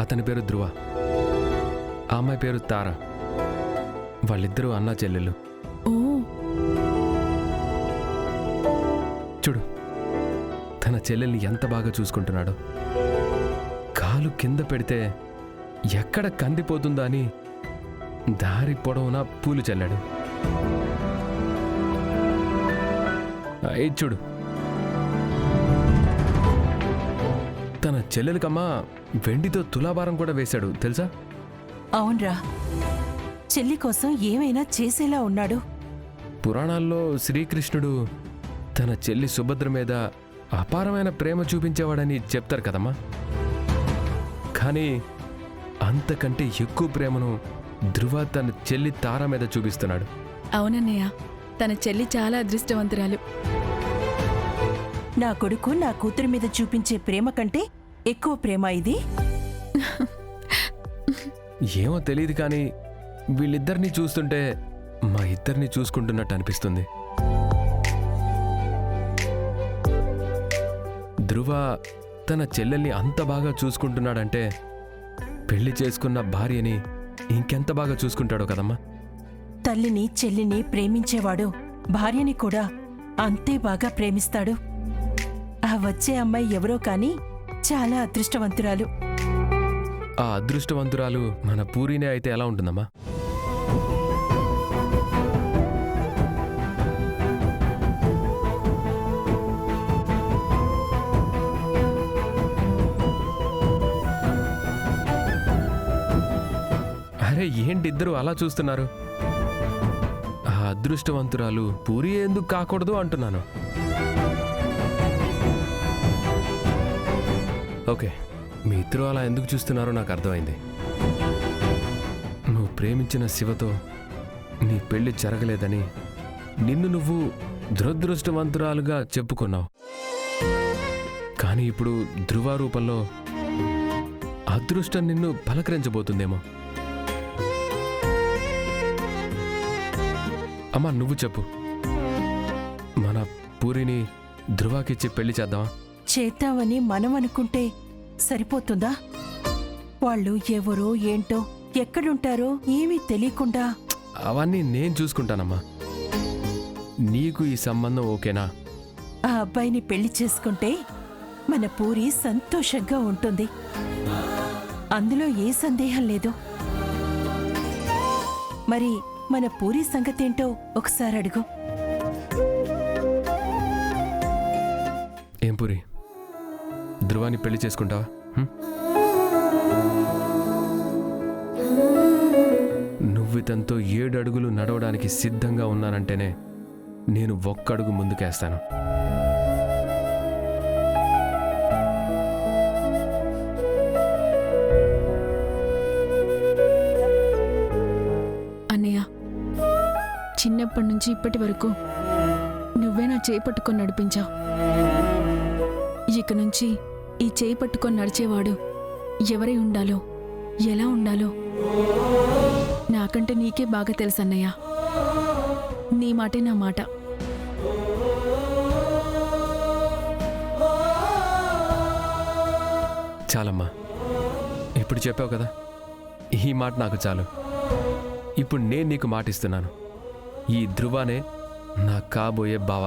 అతని పేరు ధ్రువ, ఆ అమ్మాయి పేరు తార. వాళ్ళిద్దరూ అన్నా చెల్లెళ్ళు. ఓ, చూడు తన చెల్లెల్ని ఎంత బాగా చూసుకుంటున్నాడో. కాలు కింద పెడితే ఎక్కడ కందిపోతుందా అని దారి పొడవునా పూలు చల్లాడు. చూడు తన చెల్లెలకమ్మా వెండితో తులాభారం కూడా వేశాడు తెలుసా? అవునరా, చెల్లి కోసం ఏమైనా చేసేలా ఉన్నాడు. పురాణాల్లో శ్రీకృష్ణుడు తన చెల్లి సుభద్ర మీద అపారమైన ప్రేమ చూపించేవాడని చెప్తారు కదమ్మా. కానీ అంతకంటే ఎక్కువ ప్రేమను ధ్రువ తన చెల్లి తార మీద చూపిస్తున్నాడు. అవునన్నయ్య, తన చెల్లి చాలా అదృష్టవంతురాలు. నా కొడుకు నా కూతురి మీద చూపించే ప్రేమ కంటే ఎక్కువ ప్రేమ ఇది. ఏమో తెలియదు కానీ వీళ్ళిద్దరినీ చూస్తుంటే మా ఇద్దరిని చూసుకుంటున్నట్టు అనిపిస్తుంది. ధ్రువ తన చెల్లెల్ని అంత బాగా చూసుకుంటున్నాడంటే పెళ్లి చేసుకున్న భార్యని ఇంకెంత బాగా చూసుకుంటాడో కదమ్మా. తల్లిని చెల్లిని ప్రేమించేవాడు భార్యని కూడా అంతే బాగా ప్రేమిస్తాడు. ఆ వచ్చే అమ్మాయి ఎవరో కాని చాలా అదృష్టవంతురాలు. ఆ అదృష్టవంతురాలు మన పూరినే అయితే ఎలా ఉంటుందమ్మా? అరే ఏంటి ఇద్దరు అలా చూస్తున్నారు? ఆ అదృష్టవంతురాలు పూరి ఎందుకు కాకూడదు అంటున్నాను. ఓకే, మీ ఇద్దరు అలా ఎందుకు చూస్తున్నారో నాకు అర్థమైంది. నువ్వు ప్రేమించిన శివతో నీ పెళ్లి జరగలేదని నిన్ను నువ్వు దురదృష్టవంతురాలుగా చెప్పుకున్నావు. కానీ ఇప్పుడు ధ్రువ రూపంలో అదృష్టం నిన్ను పలకరించబోతుందేమో. అమ్మా నువ్వు చెప్పు, మన పూరిని ధ్రువకిచ్చి పెళ్లి చేద్దామా? చేద్దామని మనం అనుకుంటే సరిపోతుందా? వాళ్ళు ఎవరో ఏంటో ఎక్కడుంటారో ఏమీ తెలియకుండా. అవన్నీ నేను చూసుకుంటానమ్మా. నీకు ఈ సంబంధం ఓకేనా? ఆ అబ్బాయిని పెళ్లి చేసుకుంటే మన పూరి సంతోషంగా ఉంటుంది, అందులో ఏ సందేహం లేదు. మరి మన పూరి సంగతేంటో ఒకసారి అడుగు. ఏం పూరి, ధ్రువాన్ని పెళ్లి చేసుకుంటావా? నువ్వు ఇతనితో 7 అడుగులు నడవడానికి సిద్ధంగా ఉన్నానంటేనే నేను 1 అడుగు ముందుకేస్తాను. అన్నయ్య, చిన్నప్పటి నుంచి ఇప్పటి వరకు నువ్వే నా చేయి పట్టుకొని నడిపించావు. ఇక నుంచి ఈ చేయి పట్టుకొని నడిచేవాడు ఎవరై ఉండాలో, ఎలా ఉండాలో నాకంటే నీకే బాగా తెలుసన్నయ్య. నీ మాటే నా మాట. చాలమ్మా, ఇప్పుడు చెప్పావు కదా, ఈ మాట నాకు చాలు. ఇప్పుడు నేను నీకు మాటిస్తున్నాను, ఈ ధ్రువానే నా కాబోయే బావ.